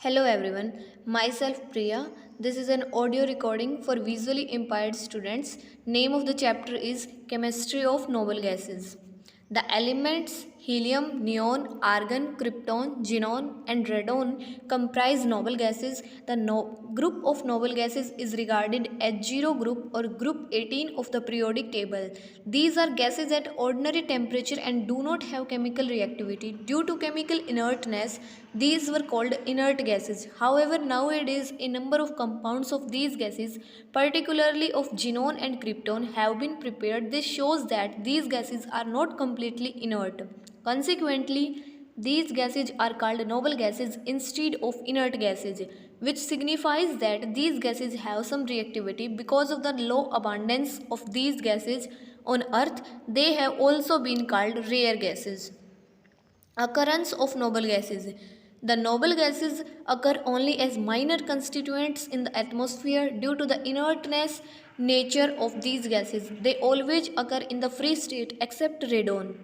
Hello everyone, myself Priya. This is an audio recording for visually impaired students. Name of the chapter is Chemistry of Noble Gases. The elements helium, neon, argon, krypton, xenon and radon comprise noble gases. The group of noble gases is regarded as zero group or group 18 of the periodic table. These are gases at ordinary temperature and do not have chemical reactivity. Due to chemical inertness, these were called inert gases. However, nowadays a number of compounds of these gases, particularly of xenon and krypton, have been prepared. This shows that these gases are not completely inert. Consequently, these gases are called noble gases instead of inert gases, which signifies that these gases have some reactivity. Because of the low abundance of these gases on Earth, they have also been called rare gases. Occurrence of noble gases. The noble gases occur only as minor constituents in the atmosphere due to the inertness nature of these gases. They always occur in the free state except radon.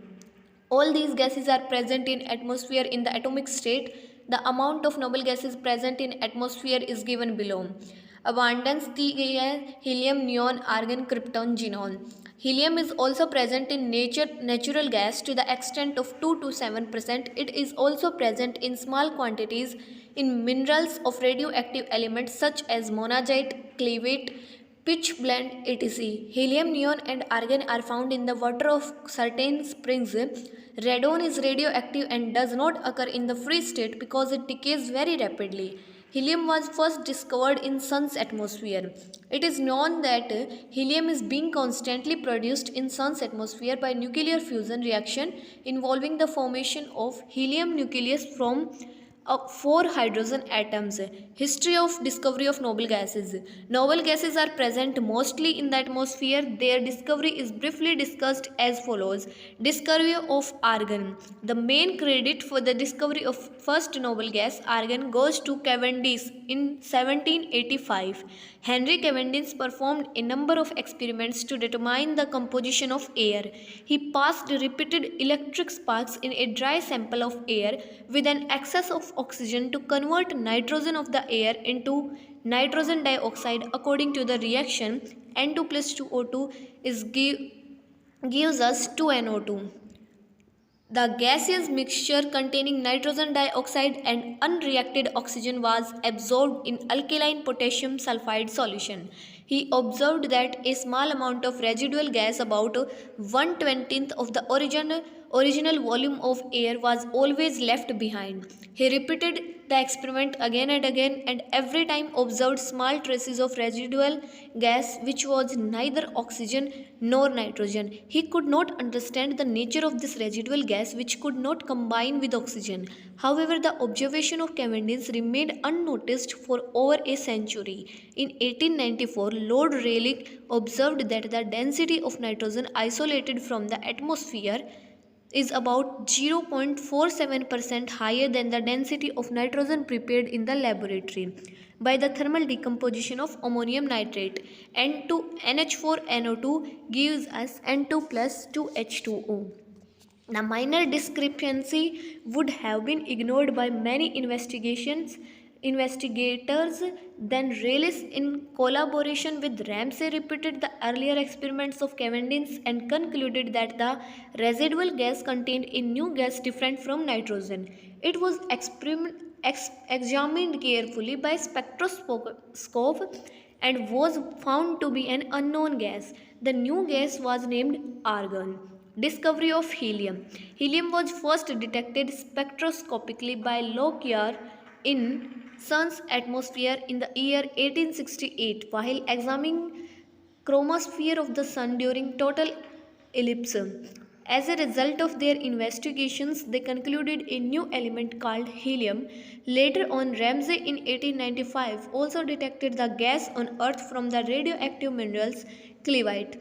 All these gases are present in atmosphere in the atomic state. The amount of noble gases present in atmosphere is given below. Abundance दी गई है helium, neon, argon, krypton, xenon. Helium is also present in natural gas to the extent of 2 to 7%. It is also present in small quantities in minerals of radioactive elements such as monazite, cleavite, pitch blende, etc. Helium, neon and argon are found in the water of certain springs. Radon is radioactive and does not occur in the free state because it decays very rapidly. Helium was first discovered in Sun's atmosphere. It is known that helium is being constantly produced in Sun's atmosphere by nuclear fusion reaction involving the formation of helium nucleus from 4 hydrogen atoms. History of discovery of noble gases. Noble gases are present mostly in the atmosphere. Their discovery is briefly discussed as follows. Discovery of argon. The main credit for the discovery of first noble gas argon goes to Cavendish in 1785. Henry Cavendish performed a number of experiments to determine the composition of air. He passed repeated electric sparks in a dry sample of air with an excess of oxygen to convert nitrogen of the air into nitrogen dioxide. According to the reaction, N2 plus 2O2 gives us 2NO2. The gaseous mixture containing nitrogen dioxide and unreacted oxygen was absorbed in alkaline potassium sulfide solution. He observed that a small amount of residual gas, about 1/20th of the original volume of air, was always left behind. He repeated the experiment again and again and every time observed small traces of residual gas which was neither oxygen nor nitrogen. He could not understand the nature of this residual gas which could not combine with oxygen. However, the observation of Cavendish remained unnoticed for over a century. In 1894, Lord Rayleigh observed that the density of nitrogen isolated from the atmosphere is about 0.47% higher than the density of nitrogen prepared in the laboratory by the thermal decomposition of ammonium nitrate. NH4NO2 gives us N2 plus 2H2O. The minor discrepancy would have been ignored by many investigators. Then Rayleigh, in collaboration with Ramsay, repeated the earlier experiments of Cavendish and concluded that the residual gas contained a new gas different from nitrogen. It was examined carefully by spectroscope and was found to be an unknown gas. The new gas was named argon. Discovery of helium. Helium was first detected spectroscopically by Lockyer in Sun's atmosphere in the year 1868 while examining chromosphere of the Sun during total eclipse. As a result of their investigations, they concluded a new element called helium. Later on, Ramsay in 1895 also detected the gas on Earth from the radioactive minerals cleavite.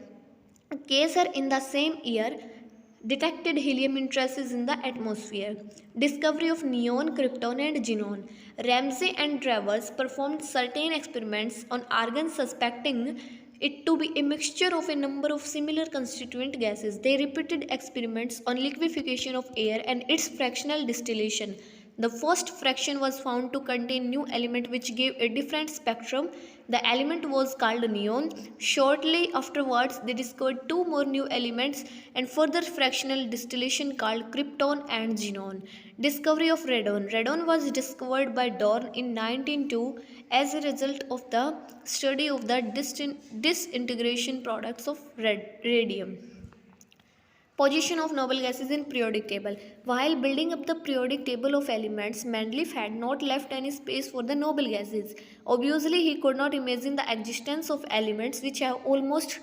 Kaiser in the same year detected helium in traces in the atmosphere. Discovery of neon, krypton and xenon. Ramsay and Travers performed certain experiments on argon suspecting it to be a mixture of a number of similar constituent gases. They repeated experiments on liquefaction of air and its fractional distillation. The first fraction was found to contain new element which gave a different spectrum. The element was called neon. Shortly afterwards, they discovered two more new elements and further fractional distillation called krypton and xenon. Discovery of radon. Radon was discovered by Dorn in 1902 as a result of the study of the disintegration products of radium. Position of noble gases in periodic table. While building up the periodic table of elements, Mendeleev had not left any space for the noble gases. Obviously, he could not imagine the existence of elements which have almost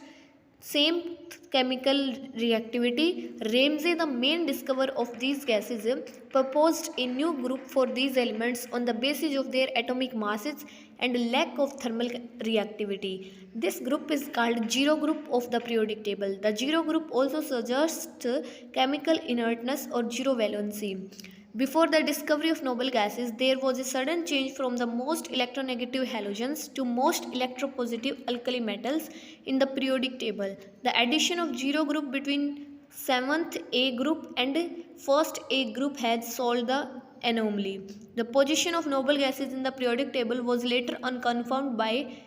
same chemical reactivity. Ramsay, the main discoverer of these gases, proposed a new group for these elements on the basis of their atomic masses and lack of thermal reactivity. This group is called zero group of the periodic table. The zero group also suggests chemical inertness or zero valency. Before the discovery of noble gases, there was a sudden change from the most electronegative halogens to most electropositive alkali metals in the periodic table. The addition of zero group between 7th A group and 1st A group has solved the anomaly. The position of noble gases in the periodic table was later unconfirmed by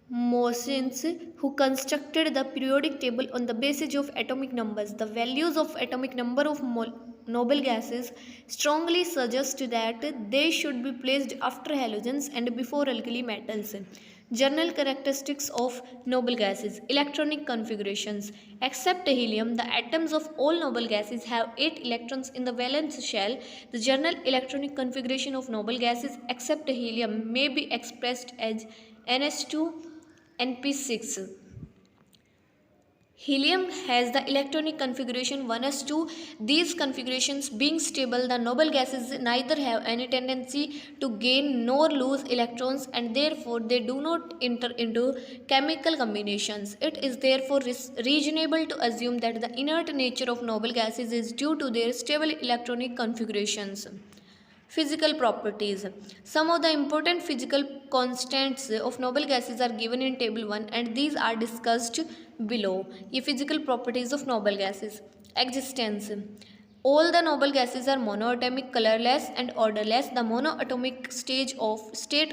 Moisans, who constructed the periodic table on the basis of atomic numbers. The values of atomic number of noble gases strongly suggest that they should be placed after halogens and before alkali metals. General characteristics of noble gases. Electronic configurations. Except helium, the atoms of all noble gases have 8 electrons in the valence shell. The general electronic configuration of noble gases except helium may be expressed as NH2 NP6. Helium has the electronic configuration 1s2. These configurations being stable, the noble gases neither have any tendency to gain nor lose electrons and therefore they do not enter into chemical combinations. It is therefore reasonable to assume that the inert nature of noble gases is due to their stable electronic configurations. Physical properties. Some of the important physical constants of noble gases are given in table 1 and these are discussed below. The physical properties of noble gases. Existence. All the noble gases are monoatomic, colorless and odorless. The monoatomic state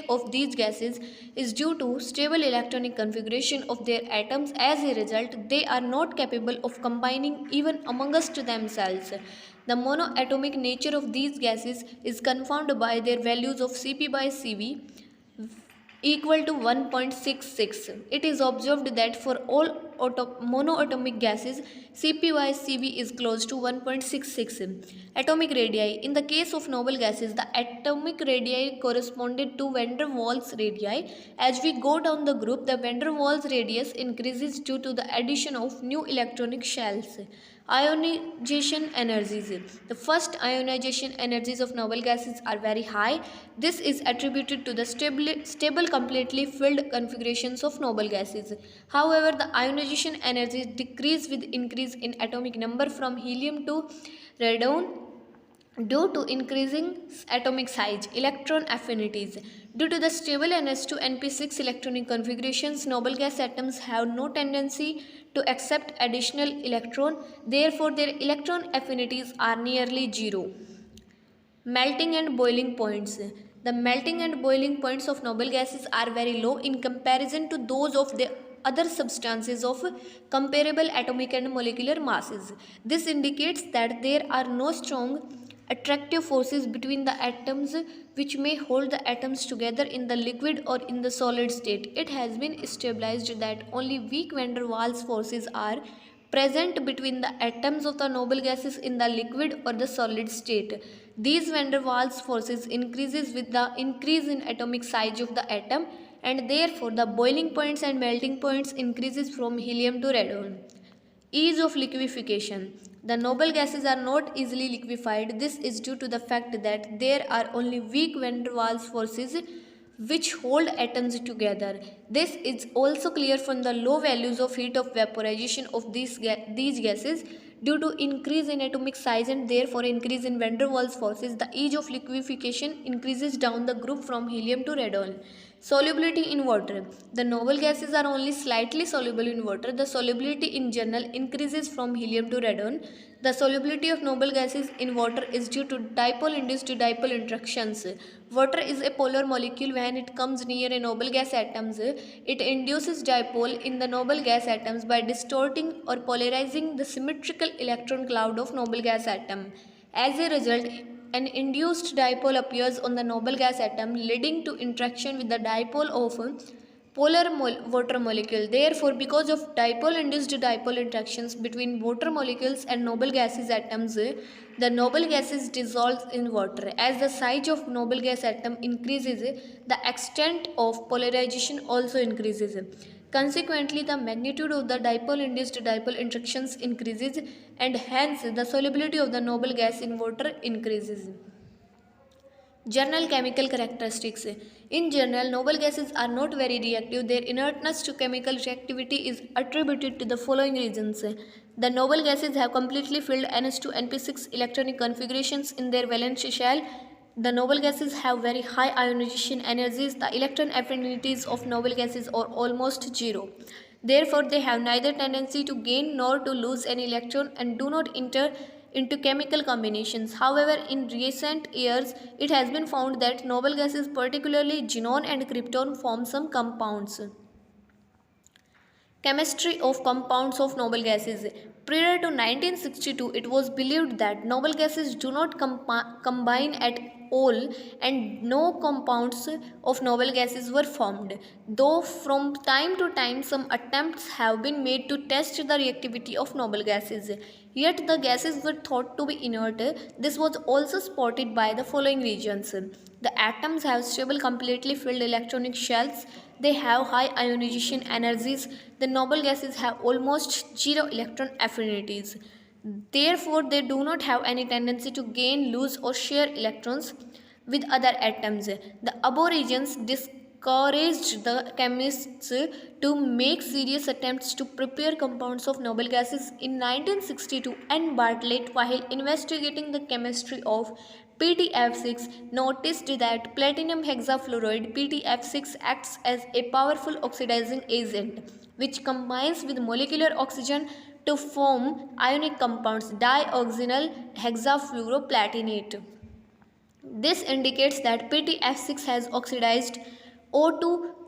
of these gases is due to stable electronic configuration of their atoms. As a result, they are not capable of combining even amongst themselves. The monoatomic nature of these gases is confirmed by their values of Cp by Cv equal to 1.66. It is observed that for all monoatomic gases, Cp by Cv is close to 1.66. Atomic radii. In the case of noble gases, the atomic radii corresponded to van der Waals radii. As we go down the group, the van der Waals radius increases due to the addition of new electronic shells. Ionization energies. The first ionization energies of noble gases are very high. This is attributed to the stable completely filled configurations of noble gases. However, the ionization energies decrease with increase in atomic number from helium to radon due to increasing atomic size. Electron affinities. Due to the stable NH2 NP6 electronic configurations, noble gas atoms have no tendency to accept additional electron. Therefore, their electron affinities are nearly zero. Melting and boiling points. The melting and boiling points of noble gases are very low in comparison to those of the other substances of comparable atomic and molecular masses. This indicates that there are no strong attractive forces between the atoms which may hold the atoms together in the liquid or in the solid state. It has been established that only weak van der Waals forces are present between the atoms of the noble gases in the liquid or the solid state. These van der Waals forces increases with the increase in atomic size of the atom and therefore the boiling points and melting points increases from helium to radon. Ease of liquefaction. The noble gases are not easily liquefied. This is due to the fact that there are only weak van der Waals forces which hold atoms together. This is also clear from the low values of heat of vaporization of these gases. Due to increase in atomic size and therefore increase in van der Waals forces, the ease of liquefaction increases down the group from helium to radon. Solubility in water. The noble gases are only slightly soluble in water. The solubility in general increases from helium to radon. The solubility of noble gases in water is due to dipole-induced dipole interactions. Water is a polar molecule. When it comes near a noble gas atoms, it induces dipole in the noble gas atoms by distorting or polarizing the symmetrical electron cloud of noble gas atom. As a result, an induced dipole appears on the noble gas atom, leading to interaction with the dipole of a water molecule. Therefore, because of dipole-induced dipole interactions between water molecules and noble gases atoms, the noble gases dissolve in water. As the size of noble gas atom increases, the extent of polarization also increases. Consequently, the magnitude of the dipole-induced dipole interactions increases, and hence the solubility of the noble gas in water increases. General chemical characteristics. In general, noble gases are not very reactive. Their inertness to chemical reactivity is attributed to the following reasons. The noble gases have completely filled NH2 NP6 electronic configurations in their valence shell. The noble gases have very high ionization energies. The electron affinities of noble gases are almost zero. Therefore, they have neither tendency to gain nor to lose an electron and do not enter into chemical combinations. However, in recent years, it has been found that noble gases, particularly xenon and krypton, form some compounds. Chemistry of compounds of noble gases. Prior to 1962, it was believed that noble gases do not combine at all and no compounds of noble gases were formed. Though from time to time some attempts have been made to test the reactivity of noble gases, yet the gases were thought to be inert. This was also supported by the following reasons. The atoms have stable, completely filled electronic shells. They have high ionization energies. The noble gases have almost zero electron affinities. Therefore, they do not have any tendency to gain, lose, or share electrons with other atoms. The above reasons discouraged the chemists to make serious attempts to prepare compounds of noble gases. In 1962, N. Bartlett, while investigating the chemistry of PTF6, noticed that platinum hexafluoride PTF6 acts as a powerful oxidizing agent which combines with molecular oxygen to form ionic compounds dioxynyl hexafluoroplatinate. This indicates that PTF6 has oxidized O2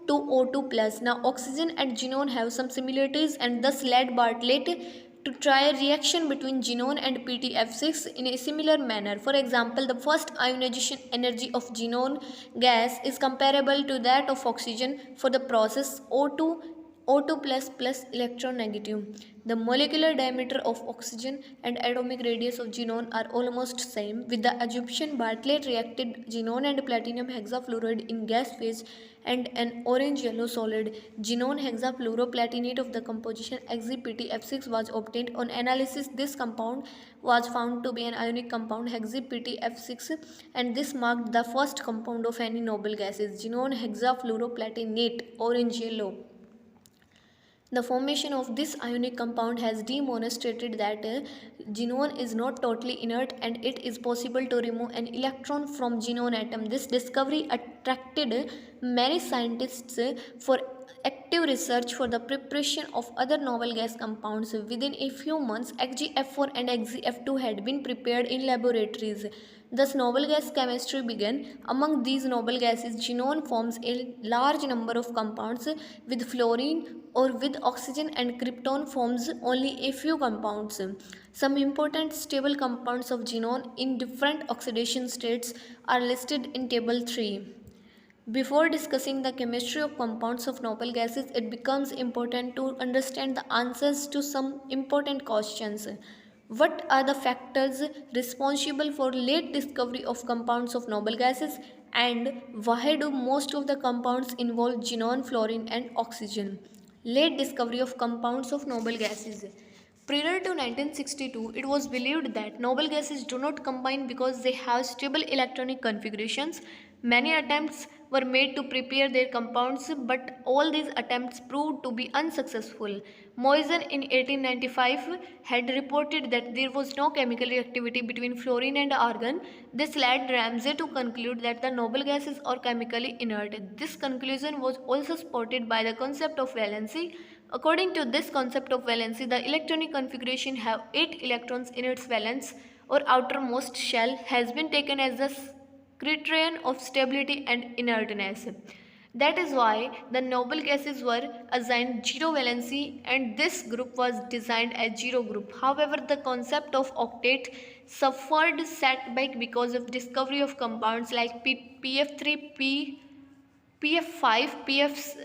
to O2 plus. Now oxygen and xenon have some similarities and thus led Bartlett to try a reaction between xenon and PTF6 in a similar manner. For example, the first ionization energy of xenon gas is comparable to that of oxygen for the process O2 plus electron negative. The molecular diameter of oxygen and atomic radius of xenon are almost same. With the adsorption, Bartlett reacted xenon and platinum hexafluoride in gas phase and an orange-yellow solid xenon hexafluoroplatinate of the composition HexPTF6 was obtained. On analysis, this compound was found to be an ionic compound HexPTF6 and this marked the first compound of any noble gases xenon hexafluoroplatinate orange-yellow. The formation of this ionic compound has demonstrated that xenon is not totally inert and it is possible to remove an electron from xenon atom. This discovery attracted many scientists for active research for the preparation of other noble gas compounds. Within a few months, XgF4 and XgF2 had been prepared in laboratories. Thus, noble gas chemistry began. Among these noble gases, xenon forms a large number of compounds with fluorine or with oxygen, and krypton forms only a few compounds. Some important stable compounds of xenon in different oxidation states are listed in table 3. Before discussing the chemistry of compounds of noble gases, it becomes important to understand the answers to some important questions. What are the factors responsible for late discovery of compounds of noble gases, and why do most of the compounds involve xenon, fluorine and oxygen? Late discovery of compounds of noble gases. Prior to 1962, it was believed that noble gases do not combine because they have stable electronic configurations. Many attempts were made to prepare their compounds, but all these attempts proved to be unsuccessful. Moisen in 1895 had reported that there was no chemical reactivity between fluorine and argon. This led Ramsay to conclude that the noble gases are chemically inert. This conclusion was also supported by the concept of valency. According to this concept of valency, the electronic configuration have 8 electrons in its valence or outermost shell has been taken as the criterion of stability and inertness. That is why the noble gases were assigned zero valency and this group was designed as zero group. However, the concept of octet suffered setback because of discovery of compounds like PF3, PF5,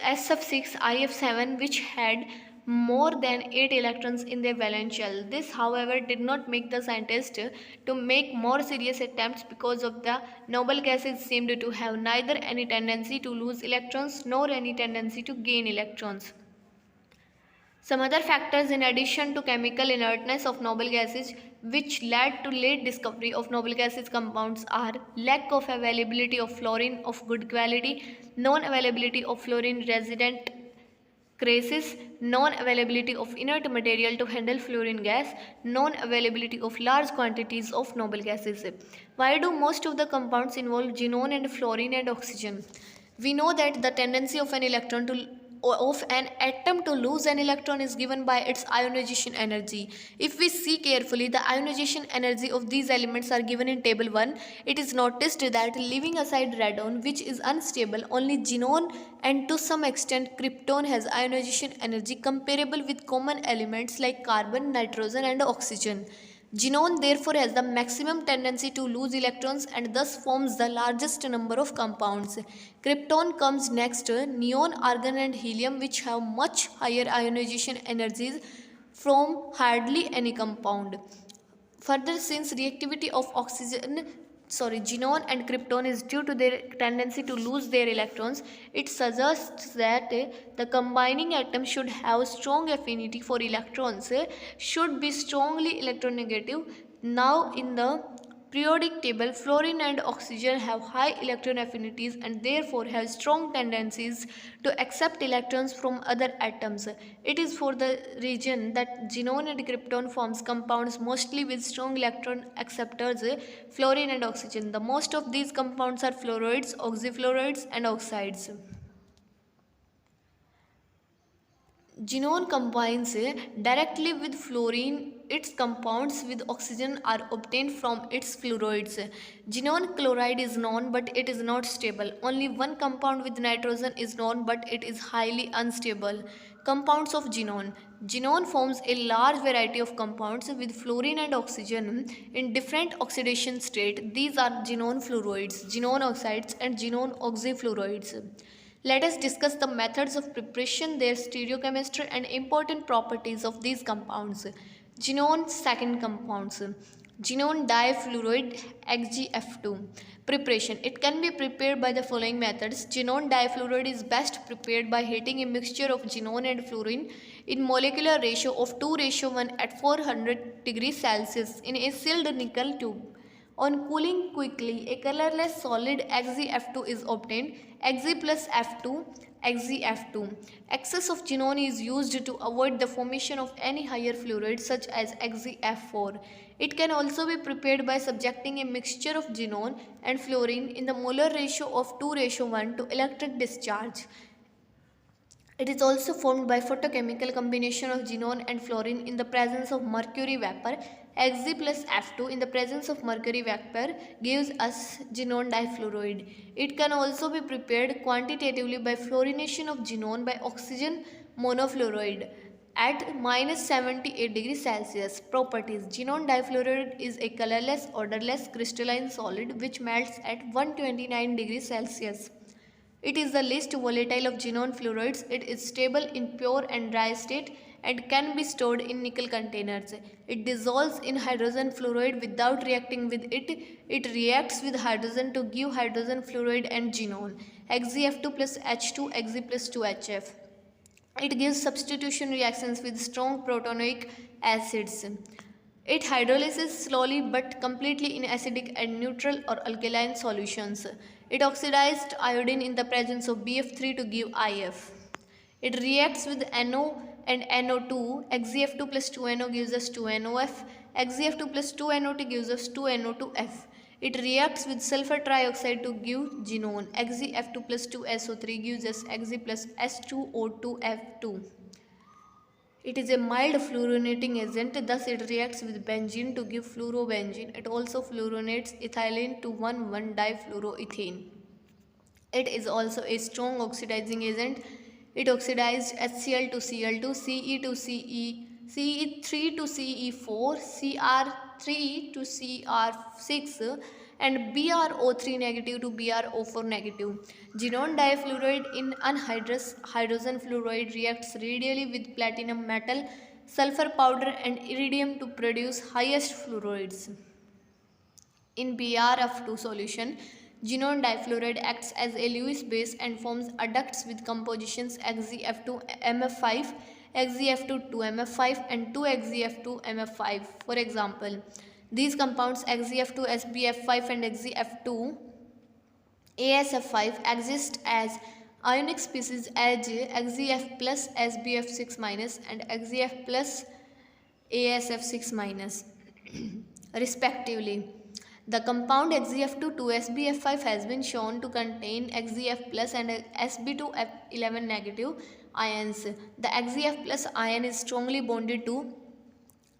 SF6, IF7 which had more than 8 electrons in their valence shell. This however did not make the scientists to make more serious attempts because of the noble gases seemed to have neither any tendency to lose electrons nor any tendency to gain electrons. Some other factors in addition to chemical inertness of noble gases which led to late discovery of noble gases compounds are lack of availability of fluorine of good quality, non-availability of fluorine resident crisis, non-availability of inert material to handle fluorine gas, non-availability of large quantities of noble gases. Why do most of the compounds involve xenon and fluorine and oxygen? We know that the tendency of an atom to lose an electron is given by its ionization energy. If we see carefully, the ionization energy of these elements are given in table 1. It is noticed that leaving aside radon which is unstable, only xenon and to some extent krypton has ionization energy comparable with common elements like carbon, nitrogen and oxygen. Xenon therefore has the maximum tendency to lose electrons and thus forms the largest number of compounds. Krypton comes next, neon, argon and helium which have much higher ionization energies from hardly any compound. Further, since reactivity of xenon and krypton is due to their tendency to lose their electrons, it suggests that the combining atom should have strong affinity for electrons, should be strongly electronegative. Now in the periodic table, fluorine and oxygen have high electron affinities and therefore have strong tendencies to accept electrons from other atoms. It is for the reason that xenon and krypton forms compounds mostly with strong electron acceptors, fluorine and oxygen. The most of these compounds are fluorides, oxyfluorides and oxides. Xenon combines directly with fluorine. Its compounds with oxygen are obtained from its fluorides. Xenon chloride is known but it is not stable. Only one compound with nitrogen is known but it is highly unstable. Compounds of xenon. Xenon forms a large variety of compounds with fluorine and oxygen in different oxidation state. These are xenon fluorides, xenon oxides and xenon oxyfluorides. Let us discuss the methods of preparation, their stereochemistry and important properties of these compounds. Xenon second compounds. Xenon difluoride XgF2. Preparation. It can be prepared by the following methods. Xenon difluoride is best prepared by heating a mixture of xenon and fluorine in molecular ratio of 2:1 at 400 degrees Celsius in a sealed nickel tube. On cooling quickly, a colorless solid XgF2 is obtained. Xg plus F2, XgF2. Excess of xenon is used to avoid the formation of any higher fluoride such as XgF4. It can also be prepared by subjecting a mixture of xenon and fluorine in the molar ratio of 2:1 to electric discharge. It is also formed by photochemical combination of xenon and fluorine in the presence of mercury vapor. Xg plus F2 in the presence of mercury vapor gives us xenon difluoride. It can also be prepared quantitatively by fluorination of xenon by oxygen monofluoride at -78 degrees Celsius. Properties. Xenon difluoride is a colorless, odorless, crystalline solid which melts at 129 degrees Celsius. It is the least volatile of xenon fluorides. It is stable in pure and dry state and can be stored in nickel containers. It dissolves in hydrogen fluoride without reacting with it. It reacts with hydrogen to give hydrogen fluoride and xenon. XgF2 plus H2, Xg plus 2HF. It gives substitution reactions with strong protonoic acids. It hydrolyzes slowly but completely in acidic and neutral or alkaline solutions. It oxidized iodine in the presence of BF3 to give IF. It reacts with NO and NO2. XeF2 plus 2NO gives us 2NOF. XeF2 plus 2NO2 gives us 2NO2F. It reacts with sulfur trioxide to give xenon. XeF2 plus 2SO3 gives us Xe plus S2O2F2. It is a mild fluorinating agent, thus it reacts with benzene to give fluorobenzene. It also fluorinates ethylene to 1,1-difluoroethane. It is also a strong oxidizing agent. It oxidized HCl to Cl2, Ce to Ce, Ce3 to Ce4, Cr3 to Cr6 and BrO3 negative to BrO4 negative. Xenon difluoride in anhydrous hydrogen fluoride reacts radially with platinum metal, sulfur powder and iridium to produce highest fluorides. In BrF2 solution, xenon difluoride acts as a Lewis base and forms adducts with compositions XeF2MF5, XeF2-2MF5 and 2XeF2MF5. For example, these compounds XeF2SbF5 and XeF2AsF5 exist as ionic species as XeF plus SbF6- and XeF plus AsF6- respectively. The compound XeF2-2SbF5 has been shown to contain XeF plus and Sb2F11 negative ions. The XeF plus ion is strongly bonded to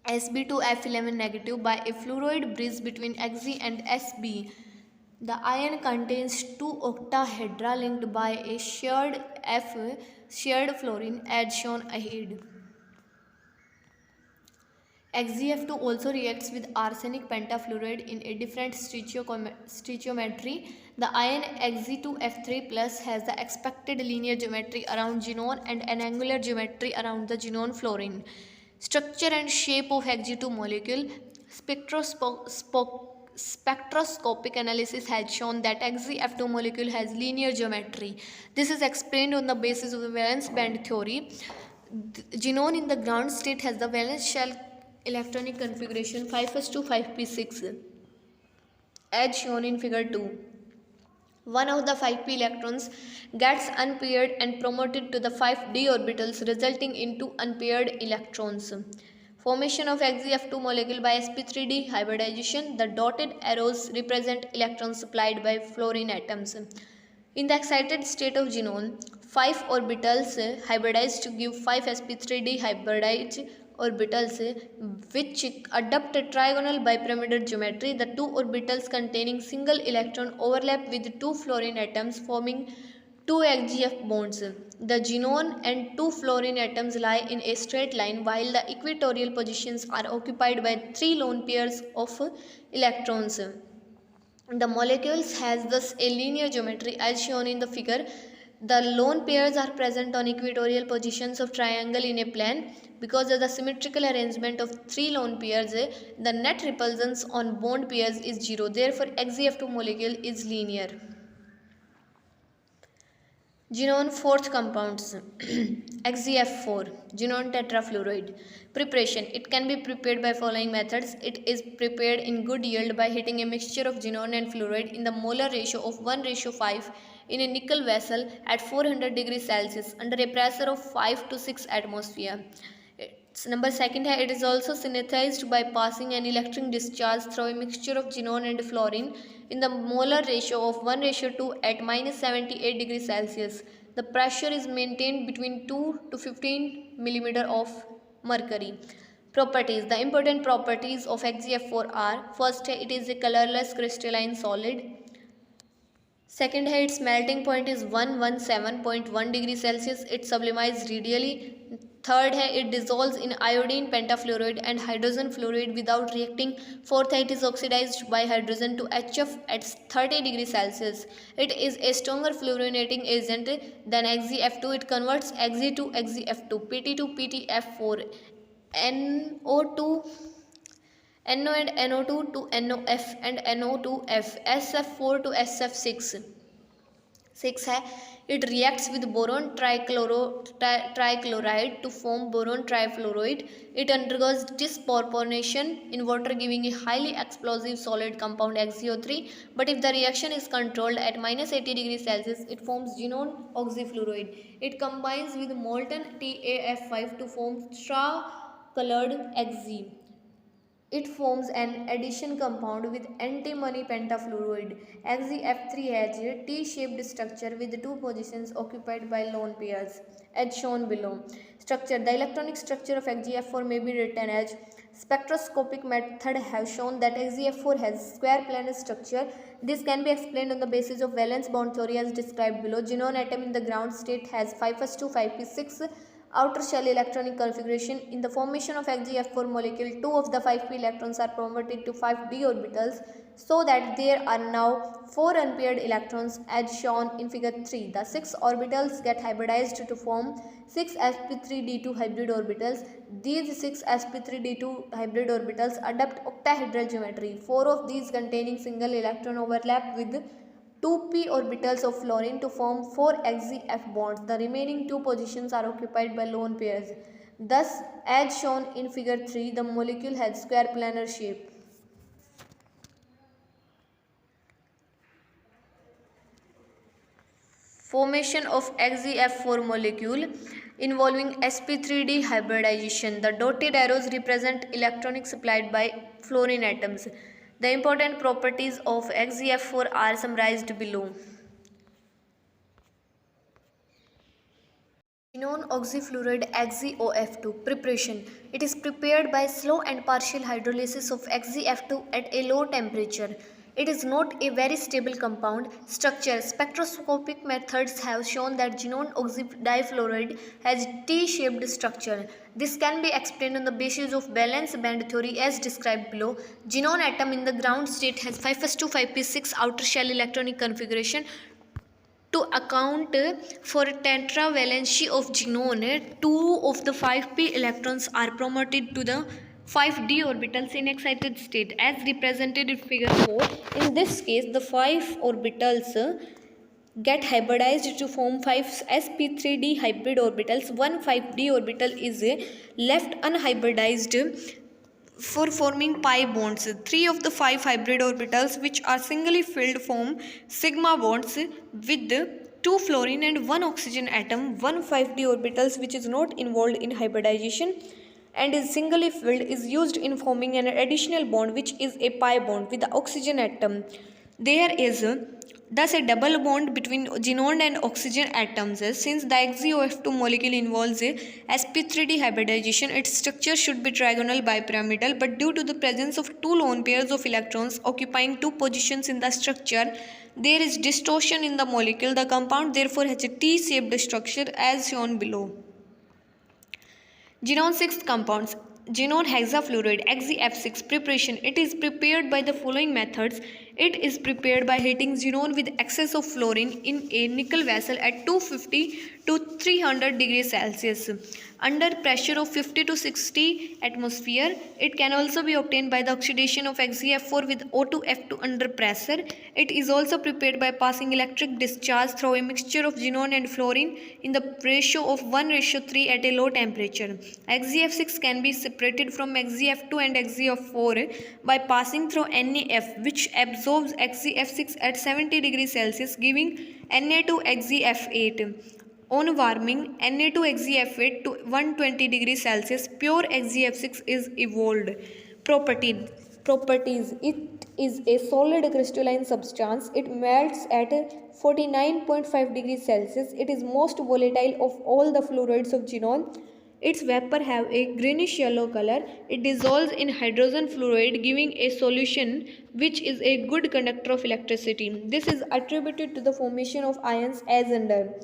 Sb2F11 negative by a fluoride bridge between Xe and Sb. The ion contains two octahedra linked by a shared fluorine as shown ahead. XeF2 also reacts with arsenic pentafluoride in a different stoichiometry. The ion Xe2F3 plus has the expected linear geometry around xenon and an angular geometry around the xenon fluorine. Structure and shape of Xe2 molecule. Spectroscopic analysis has shown that XeF2 molecule has linear geometry. This is explained on the basis of the valence band theory. Xenon in the ground state has the valence shell electronic configuration 5s2 5p6 as shown in figure 2. One of the 5p electrons gets unpaired and promoted to the 5d orbitals, resulting in two unpaired electrons. Formation of XeF2 molecule by sp3d hybridization. The dotted arrows represent electrons supplied by fluorine atoms. In the excited state of xenon, 5 orbitals hybridize to give 5 sp3d hybridized orbitals which adopt a trigonal bipyramidal geometry. The two orbitals containing single electron overlap with two fluorine atoms, forming two XeF bonds. The xenon and two fluorine atoms lie in a straight line, while the equatorial positions are occupied by three lone pairs of electrons. The molecules has thus a linear geometry as shown in the figure. The lone pairs are present on equatorial positions of triangle in a plane. Because of the symmetrical arrangement of three lone pairs, the net repulsions on bond pairs is 0. Therefore, XeF2 molecule is linear. Xenon fourth compounds XeF4 xenon tetrafluoride. Preparation. It can be prepared by following methods. It is prepared in good yield by heating a mixture of xenon and fluoride in the molar ratio of 1:5 in a nickel vessel at 400 degrees Celsius under a pressure of 5 to 6 atmosphere. Number second है, it is also synthesized by passing an electric discharge through a mixture of xenon and fluorine in the molar ratio of 1:2 at -78 degrees Celsius. The pressure is maintained between 2 to 15 millimeter of mercury. Properties. The important properties of XeF4 are: first है, it is a colorless crystalline solid. Second है, its melting point is 117.1 degrees Celsius. It sublimates radially. Third है, it dissolves in iodine pentafluoride and hydrogen fluoride without reacting. Fourth है, it is oxidized by hydrogen to HF at 30 degrees Celsius. It is a stronger fluorinating agent than XeF2. It converts Xe to XeF2, Pt to PtF4, NO2 NO and NO2 to NOF and NO to F, SF4 to SF6. 6 है, it reacts with boron trichloride to form boron trifluoride. It undergoes disproportionation in water, giving a highly explosive solid compound XeO3. But if the reaction is controlled at -80°C, it forms xenon oxyfluoride. It combines with molten TaF5 to form straw-colored Xe. It forms an addition compound with antimony pentafluoride. XeF3 has a T-shaped structure with two positions occupied by lone pairs, as shown below. Structure. The electronic structure of XeF4 may be written as spectroscopic method have shown that XeF4 has square planar structure. This can be explained on the basis of valence bond theory as described below. Xenon atom in the ground state has 5s2 5p6 outer shell electronic configuration. In the formation of XeF4 molecule, 2 of the 5p electrons are promoted to 5d orbitals, so that there are now 4 unpaired electrons as shown in figure 3. The 6 orbitals get hybridized to form 6 sp3d2 hybrid orbitals. These 6 sp3d2 hybrid orbitals adopt octahedral geometry. 4 of these containing single electron overlap with 2p orbitals of fluorine to form 4 XeF bonds. The remaining 2 positions are occupied by lone pairs. Thus, as shown in figure 3, the molecule has square planar shape. Formation of XeF4 molecule involving sp3d hybridization. The dotted arrows represent electronics supplied by fluorine atoms. The important properties of XeF4 are summarized below. Xenon oxyfluoride XeOF2 preparation. It is prepared by slow and partial hydrolysis of XeF2 at a low temperature. It is not a very stable compound. Structure. Spectroscopic methods have shown that xenon oxydifluoride has T-shaped structure. This can be explained on the basis of valence band theory as described below. Xenon atom in the ground state has 5s2 5p6 outer shell electronic configuration. To account for tetravalency of xenon, 2 of the 5p electrons are promoted to the 5d orbitals in excited state as represented in figure 4. In this case, the 5 orbitals get hybridized to form 5 sp3d hybrid orbitals. One 5d orbital is left unhybridized for forming pi bonds. 3 of the 5 hybrid orbitals which are singly filled form sigma bonds with 2 fluorine and 1 oxygen atom. One 5d orbitals which is not involved in hybridization and is singly filled is used in forming an additional bond which is a pi bond with the oxygen atom. There is thus a double bond between xenon and oxygen atoms. Since the XeOF2 molecule involves a sp3d hybridization, its structure should be trigonal bipyramidal, but due to the presence of 2 lone pairs of electrons occupying 2 positions in the structure, there is distortion in the molecule. The compound therefore has a T-shaped structure as shown below. Xenon 6 compounds. Xenon hexafluoride XeF6 preparation. It is prepared by the following methods. It is prepared by heating xenon with excess of fluorine in a nickel vessel at 250 to 300 degrees Celsius under pressure of 50 to 60 atmosphere. It can also be obtained by the oxidation of XeF4 with O2F2 under pressure. It is also prepared by passing electric discharge through a mixture of xenon and fluorine in the ratio of 1:3 at a low temperature. XeF6 can be separated from XeF2 and XeF4 by passing through NaF, which absorbs XeF6 at 70 degrees Celsius, giving Na2XeF8. On warming Na2XeF8 to 120 degrees Celsius, pure XeF6 is evolved. Properties. It is a solid crystalline substance. It melts at 49.5 degrees Celsius. It is most volatile of all the fluorides of xenon. Its vapor have a greenish yellow color. It dissolves in hydrogen fluoride, giving a solution which is a good conductor of electricity. This is attributed to the formation of ions as under.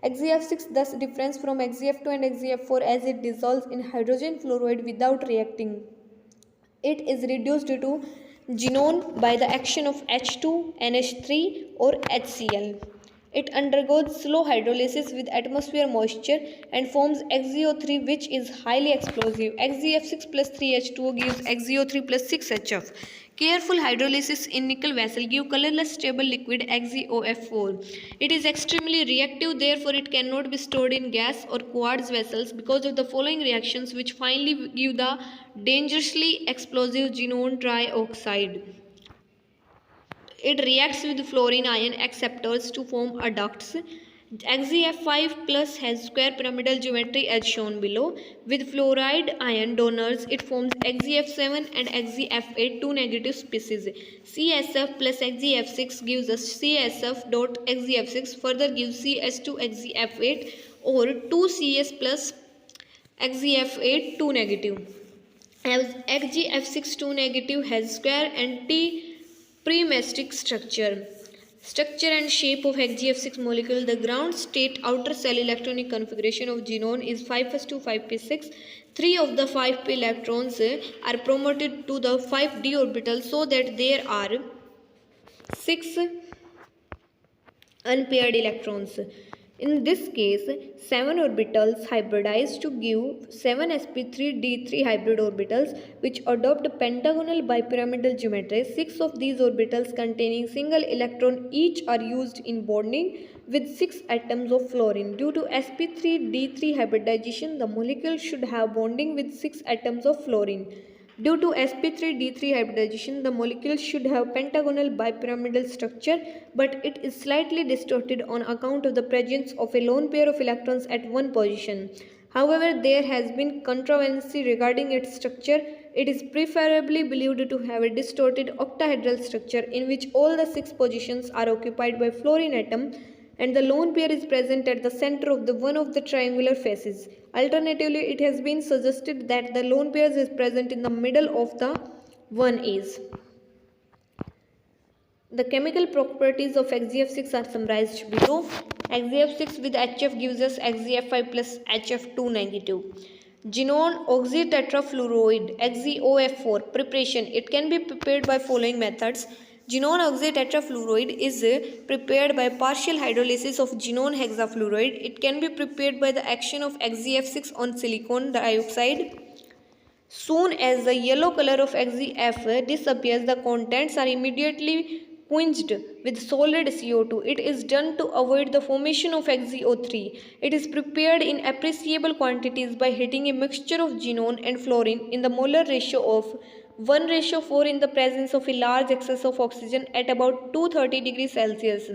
XeF6 thus differs from XeF2 and XeF4 as it dissolves in hydrogen fluoride without reacting. It is reduced to xenon by the action of H2, NH3 or HCl. It undergoes slow hydrolysis with atmosphere moisture and forms XeO3, which is highly explosive. XeF6 plus 3H2O gives XeO3 plus 6HF. Careful hydrolysis in nickel vessel give colorless stable liquid XeOF4. It is extremely reactive, therefore it cannot be stored in gas or quartz vessels because of the following reactions which finally give the dangerously explosive xenon trioxide. It reacts with fluorine ion acceptors to form adducts. XeF5 plus has square pyramidal geometry as shown below. With fluoride ion donors, it forms XeF7 and XeF8, two negative species. CSF plus XeF6 gives us CSF dot XeF6, further gives CS2 XeF8 or 2CS plus XeF8 2 negative. As XeF6 2 negative has square anti-primestic structure. Structure and shape of XeF6 molecule. The ground state outer cell electronic configuration of xenon is 5s2 5p6. 3 of the 5p electrons are promoted to the 5d orbital so that there are 6 unpaired electrons. In this case, 7 orbitals hybridize to give 7 sp3d3 hybrid orbitals which adopt pentagonal bipyramidal geometry. 6 of these orbitals containing single electron each are used in bonding with 6 atoms of fluorine. Due to sp3d3 hybridization, the molecule should have bonding with 6 atoms of fluorine. Due to sp3d3 hybridization, the molecule should have pentagonal bipyramidal structure, but it is slightly distorted on account of the presence of a lone pair of electrons at one position. However, there has been controversy regarding its structure. It is preferably believed to have a distorted octahedral structure in which all the 6 positions are occupied by fluorine atom and the lone pair is present at the center of the one of the triangular faces. Alternatively, it has been suggested that the lone pair is present in the middle of the one is. The chemical properties of XeF6 are summarized below. XeF6 with HF gives us XeF5 plus HF2 negative. Xenon oxytetrafluoride XeOF4 preparation. It can be prepared by following methods. Xenon oxytetrafluoride is prepared by partial hydrolysis of xenon hexafluoride. It can be prepared by the action of XeF6 on silicon dioxide. Soon as the yellow color of XeF disappears, the contents are immediately quenched with solid CO2. It is done to avoid the formation of XeO3. It is prepared in appreciable quantities by heating a mixture of xenon and fluorine in the molar ratio of 1:4 in the presence of a large excess of oxygen at about 230 degrees Celsius.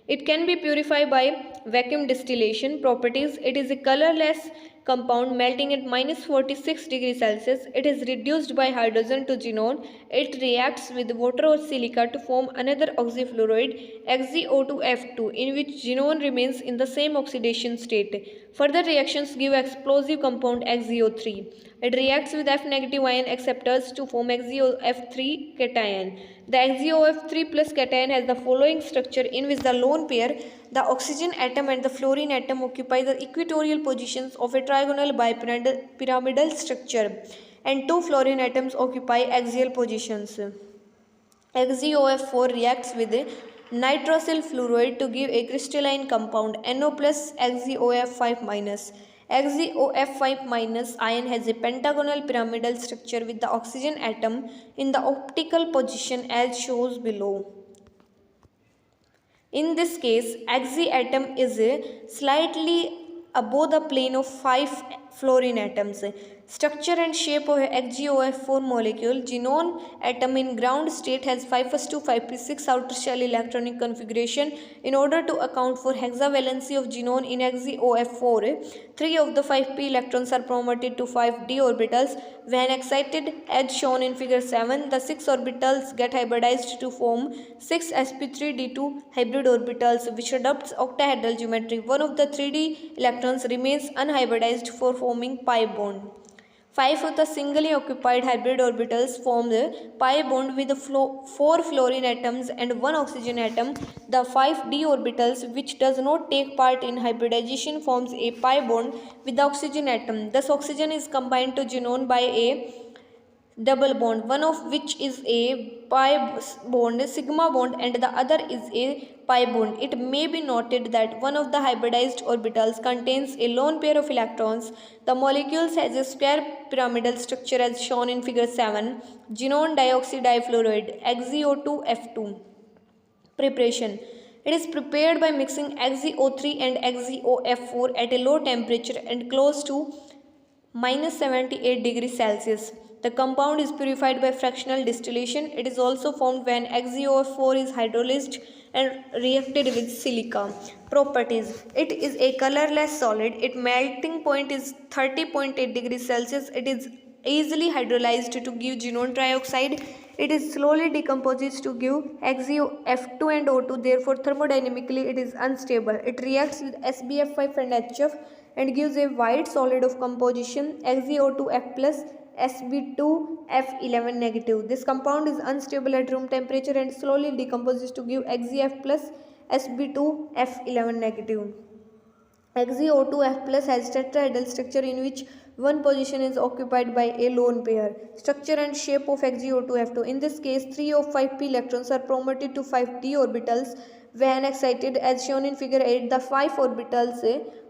It can be purified by vacuum distillation. Properties: it is a colorless compound melting at -46 degrees Celsius. It is reduced by hydrogen to xenon. It reacts with water or silica to form another oxyfluoride XeO2F2 in which xenon remains in the same oxidation state. Further reactions give explosive compound XeO3. It reacts with F negative ion acceptors to form XeOF3 cation. The XeOF3 plus cation has the following structure in which the lone pair, the oxygen atom and the fluorine atom occupy the equatorial positions of a trigonal bipyramidal structure and 2 fluorine atoms occupy axial positions. XeOF4 reacts with nitrosyl fluoride to give a crystalline compound NO plus XeOF5 minus. XeOF5 minus ion has a pentagonal pyramidal structure with the oxygen atom in the optical position as shown below. In this case, Xe atom is slightly above the plane of 5 fluorine atoms. Structure and shape of XeOF4 molecule. Xenon atom in ground state has 5s2 5p6 outer shell electronic configuration. In order to account for hexavalency of xenon in XeOF4, 3 of the 5p electrons are promoted to 5d orbitals. When excited as shown in figure 7, the 6 orbitals get hybridized to form 6 sp3d2 hybrid orbitals which adopts octahedral geometry. One of the 3d electrons remains unhybridized for forming pi bond. 5 of the singly occupied hybrid orbitals form the pi bond with 4 fluorine atoms and 1 oxygen atom. The 5d orbitals which does not take part in hybridization forms a pi bond with the oxygen atom. Thus oxygen is combined to xenon by a double bond, one of which is a pi bond, sigma bond, and the other is a pi bond. It may be noted that one of the hybridized orbitals contains a lone pair of electrons. The molecules has a square pyramidal structure as shown in figure 7. Xenon dioxide difluoride, XeO2F2. Preparation. It is prepared by mixing XeO3 and XeOF4 at a low temperature and close to minus 78 degrees Celsius. The compound is purified by fractional distillation. It is also formed when XeO4 is hydrolyzed and reacted with silica. Properties. It is a colorless solid. Its melting point is 30.8 degrees Celsius. It is easily hydrolyzed to give xenon trioxide. It is slowly decomposes to give XeOF2 and O2. Therefore, thermodynamically it is unstable. It reacts with SbF5 and HF and gives a white solid of composition XeO2F plus Sb2F11 negative. This compound is unstable at room temperature and slowly decomposes to give XeF plus Sb2F11 negative. XeO2F plus has tetrahedral structure in which one position is occupied by a lone pair. Structure and shape of XeO2F2. In this case, 3 of 5p electrons are promoted to 5d orbitals when excited as shown in figure 8. The 5 orbitals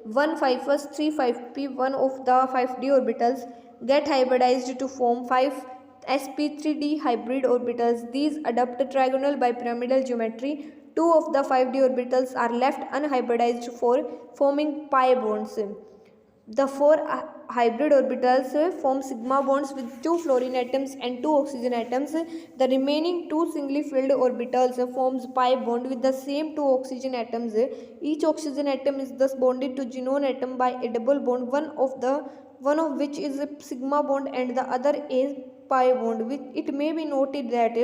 1 5s 3 5p, one of the 5d orbitals get hybridized to form 5 sp3d hybrid orbitals. These adopt trigonal bipyramidal geometry. 2 of the 5d orbitals are left unhybridized for forming pi bonds. The 4 hybrid orbitals form sigma bonds with 2 fluorine atoms and 2 oxygen atoms. The remaining 2 singly filled orbitals forms pi bond with the same 2 oxygen atoms. Each oxygen atom is thus bonded to xenon atom by a double bond, one of which is a sigma bond and the other is pi bond. It may be noted that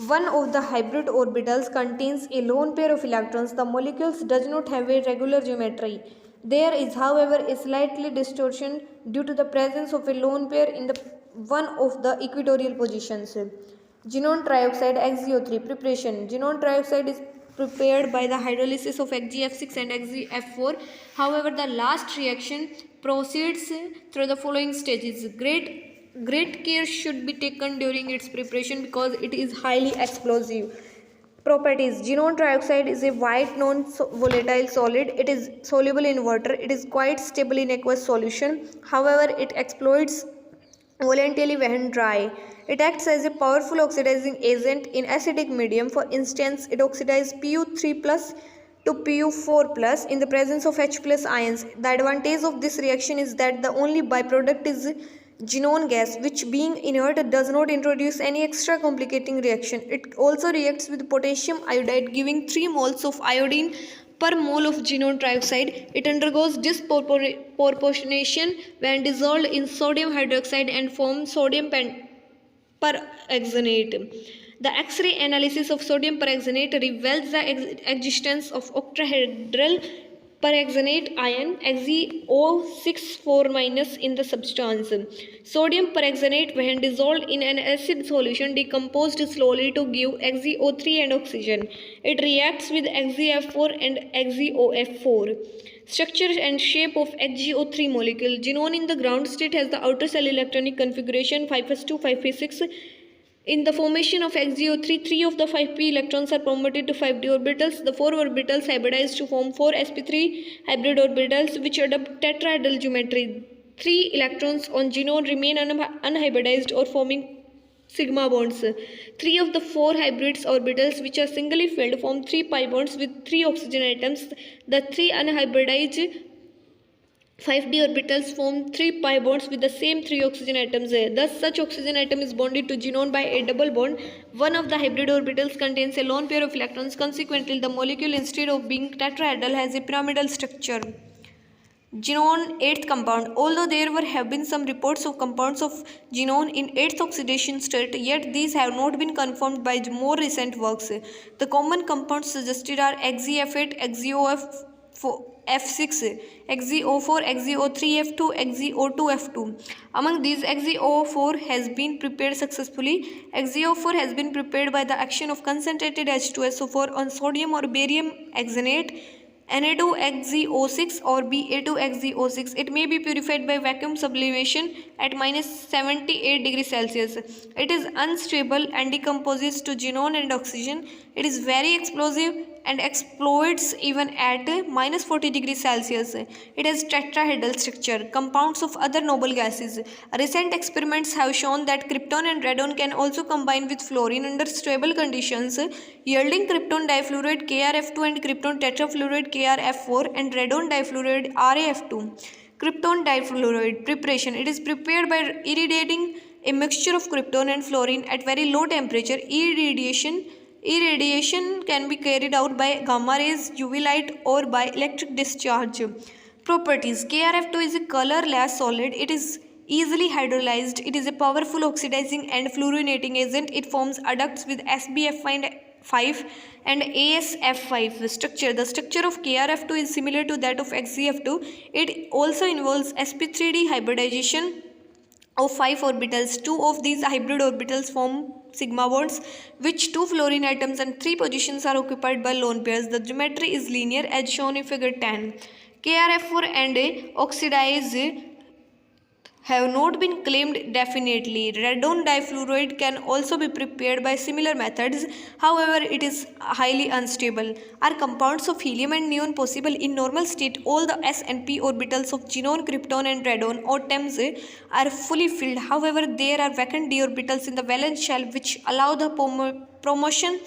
one of the hybrid orbitals contains a lone pair of electrons. The molecules does not have a regular geometry. There is, however, a slightly distortion due to the presence of a lone pair in the one of the equatorial positions. Xenon trioxide XeO3 preparation. Xenon trioxide is prepared by the hydrolysis of XeF6 and XeF4. However, the last reaction proceeds through the following stages. Great care should be taken during its preparation because it is highly explosive. Properties. Xenon trioxide is a white non-volatile solid. It is soluble in water. It is quite stable in aqueous solution. However, it explodes voluntarily when dry. It acts as a powerful oxidizing agent in acidic medium. For instance, it oxidizes Pu3 plus to Pu4 plus in the presence of H plus ions. The advantage of this reaction is that the only byproduct is xenon gas, which being inert does not introduce any extra complicating reaction. It also reacts with potassium iodide, giving 3 moles of iodine per mole of xenon trioxide. It undergoes disproportionation when dissolved in sodium hydroxide and forms sodium perxenate. The X-ray analysis of sodium perxenate reveals the existence of octahedral perxenate ion XeO6 4- in the substance. Sodium perxenate, when dissolved in an acid solution, decomposed slowly to give XeO3 and oxygen. It reacts with XeF4 and XeOF4. Structure and shape of XeO3 molecule. Xenon in the ground state has the outer cell electronic configuration 5s2 5p6. In the formation of XeO3, 3 of the 5p electrons are promoted to 5d orbitals. The 4 orbitals hybridize to form 4 sp3 hybrid orbitals which adopt tetrahedral geometry. 3 electrons on xenon remain unhybridized or forming sigma bonds. 3 of the 4 hybrids orbitals which are singly filled form 3 pi bonds with 3 oxygen atoms. The 3 unhybridized 5d orbitals form 3 pi bonds with the same 3 oxygen atoms. Thus, such oxygen atom is bonded to xenon by a double bond. One of the hybrid orbitals contains a lone pair of electrons. Consequently, the molecule, instead of being tetrahedral, has a pyramidal structure. Xenon 8th compound. Although there have been some reports of compounds of xenon in 8th oxidation state, yet these have not been confirmed by more recent works. The common compounds suggested are XeF8, XeOF6, XeO4, XeO3F2, XeO2F2. Among these, XeO4 has been prepared successfully. XeO4 has been prepared by the action of concentrated H2SO4 on sodium or barium hexanate. Na2XeO6 or Ba2XeO6. It may be purified by vacuum sublimation at -78 degrees Celsius. It is unstable and decomposes to xenon and oxygen. It is very explosive and explodes even at -40 degrees Celsius. It has tetrahedral structure. Compounds of other noble gases. Recent experiments have shown that krypton and radon can also combine with fluorine under stable conditions, yielding krypton difluoride KrF2 and krypton tetrafluoride KrF4 and radon difluoride RaF2. Krypton difluoride preparation. It is prepared by irradiating a mixture of krypton and fluorine at very low temperature. Irradiation can be carried out by gamma rays, UV light, or by electric discharge. Properties. KrF2 is a colorless solid. It is easily hydrolyzed. It is a powerful oxidizing and fluorinating agent. It forms adducts with SbF5 and AsF5 structure. The structure of KrF2 is similar to that of XeF2. It also involves sp3d hybridization of 5 orbitals. 2 of these hybrid orbitals form sigma bonds, which 2 fluorine atoms and 3 positions are occupied by lone pairs. The geometry is linear as shown in figure 10. KrF4 and oxidize have not been claimed definitely. Radon difluoride can also be prepared by similar methods. However, it is highly unstable. Are compounds of helium and neon possible? In normal state, all the s and p orbitals of xenon, krypton and radon atoms are fully filled. However, there are vacant d orbitals in the valence shell which allow the promotion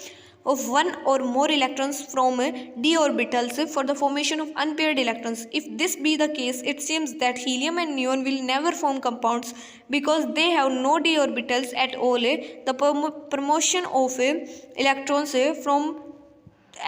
of one or more electrons from d orbitals for the formation of unpaired electrons. If this be the case, it seems that helium and neon will never form compounds because they have no d orbitals at all. The promotion of electrons from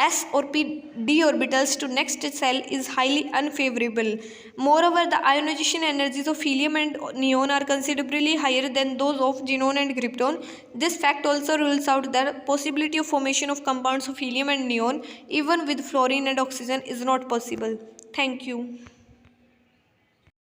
s or p d orbitals to next cell is highly unfavorable. Moreover, the ionization energies of helium and neon are considerably higher than those of xenon and krypton. This fact also rules out the possibility of formation of compounds of helium and neon even with fluorine and oxygen is not possible. Thank you.